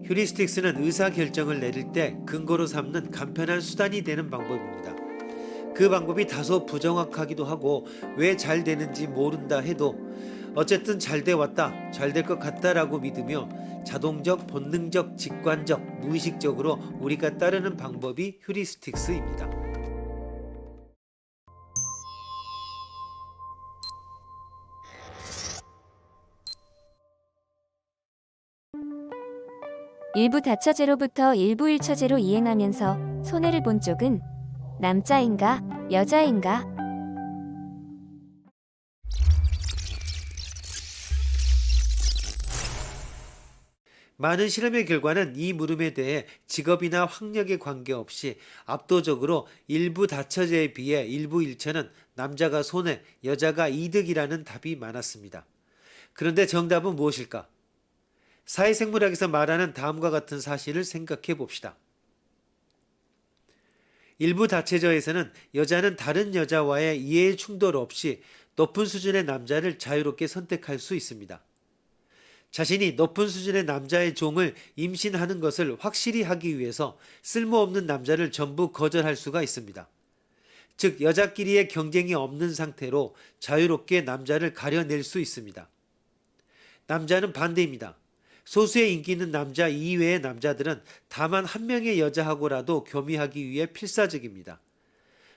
휴리스틱스는 의사결정을 내릴 때 근거로 삼는 간편한 수단이 되는 방법입니다. 그 방법이 다소 부정확하기도 하고 왜 잘 되는지 모른다 해도 어쨌든 잘 돼 왔다, 잘 될 것 같다라고 믿으며 자동적, 본능적, 직관적, 무의식적으로 우리가 따르는 방법이 휴리스틱스입니다. 일부 다처제로부터 일부 일처제로 이행하면서 손해를 본 쪽은 남자인가, 여자인가? 많은 실험의 결과는 이 물음에 대해 직업이나 학력에 관계없이 압도적으로 일부 다처제에 비해 일부 일처는 남자가 손해, 여자가 이득이라는 답이 많았습니다. 그런데 정답은 무엇일까? 사회생물학에서 말하는 다음과 같은 사실을 생각해 봅시다. 일부 다처제에서는 여자는 다른 여자와의 이해의 충돌 없이 높은 수준의 남자를 자유롭게 선택할 수 있습니다. 자신이 높은 수준의 남자의 종을 임신하는 것을 확실히 하기 위해서 쓸모없는 남자를 전부 거절할 수가 있습니다. 즉, 여자끼리의 경쟁이 없는 상태로 자유롭게 남자를 가려낼 수 있습니다. 남자는 반대입니다. 소수의 인기 있는 남자 이외의 남자들은 다만 한 명의 여자하고라도 교미하기 위해 필사적입니다.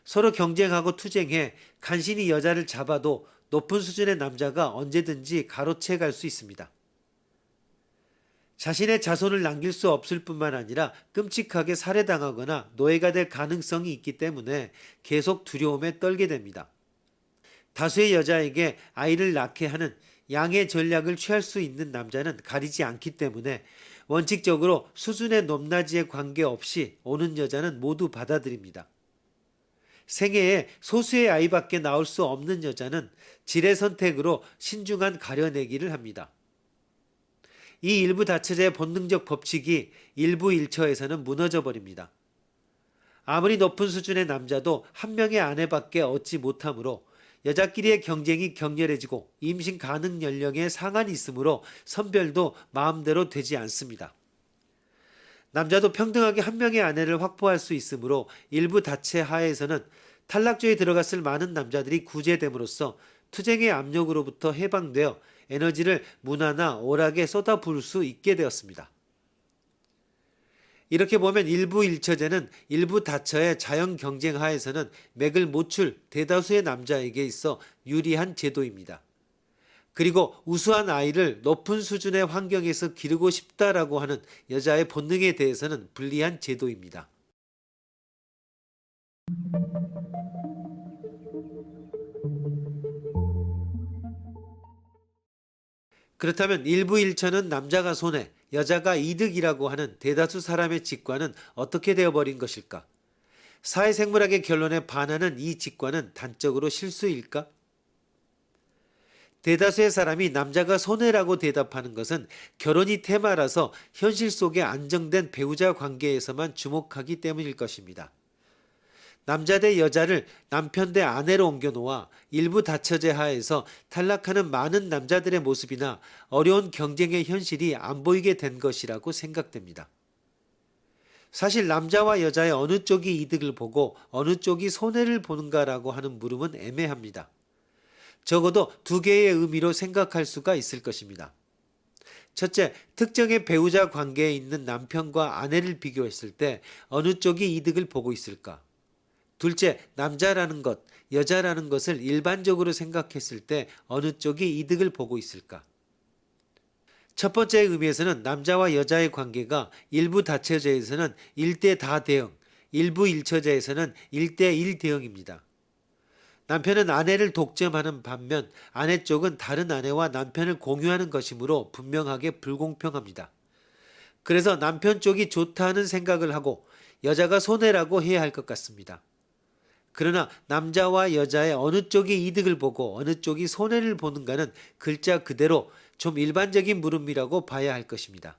서로 경쟁하고 투쟁해 간신히 여자를 잡아도 높은 수준의 남자가 언제든지 가로채 갈 수 있습니다. 자신의 자손을 남길 수 없을 뿐만 아니라 끔찍하게 살해당하거나 노예가 될 가능성이 있기 때문에 계속 두려움에 떨게 됩니다. 다수의 여자에게 아이를 낳게 하는 양의 전략을 취할 수 있는 남자는 가리지 않기 때문에 원칙적으로 수준의 높낮이에 관계없이 오는 여자는 모두 받아들입니다. 생애에 소수의 아이밖에 낳을 수 없는 여자는 질의 선택으로 신중한 가려내기를 합니다. 이 일부 다처제의 본능적 법칙이 일부 일처에서는 무너져 버립니다. 아무리 높은 수준의 남자도 한 명의 아내밖에 얻지 못하므로 여자끼리의 경쟁이 격렬해지고 임신 가능 연령에 상한이 있으므로 선별도 마음대로 되지 않습니다. 남자도 평등하게 한 명의 아내를 확보할 수 있으므로 일부 다처 하에서는 탈락조에 들어갔을 많은 남자들이 구제됨으로써 투쟁의 압력으로부터 해방되어 에너지를 무난하 오락에 쏟아부을 수 있게 되었습니다. 이렇게 보면 일부 일처제는 일부 다처의 자연 경쟁 하에서는 맥을 못 출 대다수의 남자에게 있어 유리한 제도입니다. 그리고 우수한 아이를 높은 수준의 환경에서 기르고 싶다라고 하는 여자의 본능에 대해서는 불리한 제도입니다. 그렇다면 일부 일처는 남자가 손해, 여자가 이득이라고 하는 대다수 사람의 직관은 어떻게 되어버린 것일까? 사회생물학의 결론에 반하는 이 직관은 단적으로 실수일까? 대다수의 사람이 남자가 손해라고 대답하는 것은 결혼이 테마라서 현실 속의 안정된 배우자 관계에서만 주목하기 때문일 것입니다. 남자 대 여자를 남편 대 아내로 옮겨놓아 일부 다처제 하에서 탈락하는 많은 남자들의 모습이나 어려운 경쟁의 현실이 안 보이게 된 것이라고 생각됩니다. 사실 남자와 여자의 어느 쪽이 이득을 보고 어느 쪽이 손해를 보는가라고 하는 물음은 애매합니다. 적어도 두 개의 의미로 생각할 수가 있을 것입니다. 첫째, 특정의 배우자 관계에 있는 남편과 아내를 비교했을 때 어느 쪽이 이득을 보고 있을까? 둘째, 남자라는 것, 여자라는 것을 일반적으로 생각했을 때 어느 쪽이 이득을 보고 있을까? 첫 번째 의미에서는 남자와 여자의 관계가 일부 다처제에서는 1대 다 대응, 일부 일처제에서는 1대 1 대응입니다. 남편은 아내를 독점하는 반면 아내 쪽은 다른 아내와 남편을 공유하는 것이므로 분명하게 불공평합니다. 그래서 남편 쪽이 좋다는 생각을 하고 여자가 손해라고 해야 할 것 같습니다. 그러나 남자와 여자의 어느 쪽이 이득을 보고 어느 쪽이 손해를 보는가는 글자 그대로 좀 일반적인 물음이라고 봐야 할 것입니다.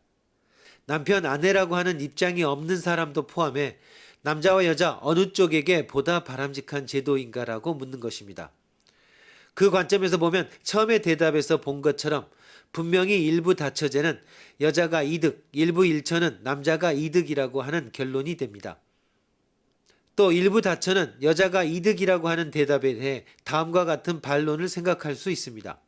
남편, 아내라고 하는 입장이 없는 사람도 포함해 남자와 여자 어느 쪽에게 보다 바람직한 제도인가라고 묻는 것입니다. 그 관점에서 보면 처음에 대답에서 본 것처럼 분명히 일부 다처제는 여자가 이득, 일부 일처는 남자가 이득이라고 하는 결론이 됩니다. 또 일부 다처는 여자가 이득이라고 하는 대답에 대해 다음과 같은 반론을 생각할 수 있습니다.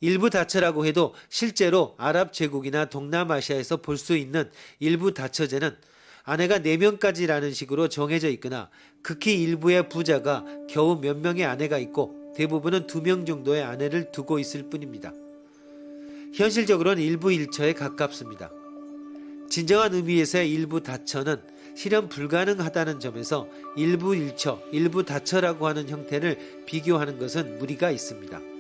일부 다처라고 해도 실제로 아랍 제국이나 동남아시아에서 볼 수 있는 일부 다처제는 아내가 4명까지라는 식으로 정해져 있거나 극히 일부의 부자가 겨우 몇 명의 아내가 있고 대부분은 2명 정도의 아내를 두고 있을 뿐입니다. 현실적으로는 일부 일처에 가깝습니다. 진정한 의미에서의 일부 다처는 실현 불가능하다는 점에서 일부 일처, 일부 다처라고 하는 형태를 비교하는 것은 무리가 있습니다.